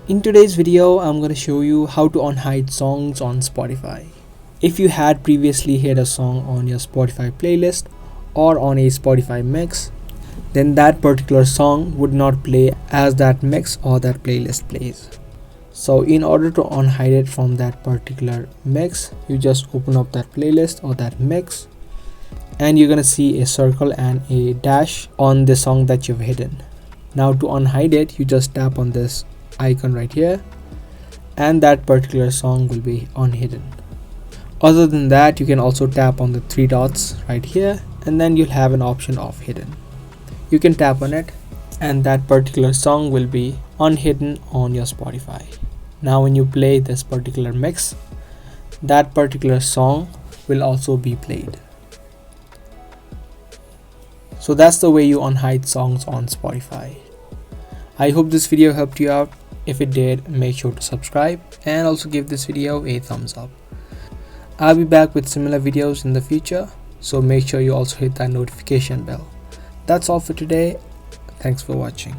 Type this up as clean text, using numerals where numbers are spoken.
In today's video, I'm going to show you how to unhide songs on Spotify. If you had previously heard a song on your Spotify playlist or on a Spotify mix, then that particular song would not play as that mix or that playlist plays. So in order to unhide it from that particular mix, you just open up that playlist or that mix, and you're gonna see a circle and a dash on the song that you've hidden. Now to unhide it, you just tap on this icon right here, and that particular song will be unhidden. Other than that, you can also tap on the three dots right here, and then you'll have an option of hidden. You can tap on it, and that particular song will be unhidden on your Spotify. Now when you play this particular mix, that particular song will also be played. So that's the way you unhide songs on Spotify. I hope this video helped you out. If it did, make sure to subscribe and also give this video a thumbs up. I'll be back with similar videos in the future, so make sure you also hit that notification bell. That's all for today. Thanks for watching.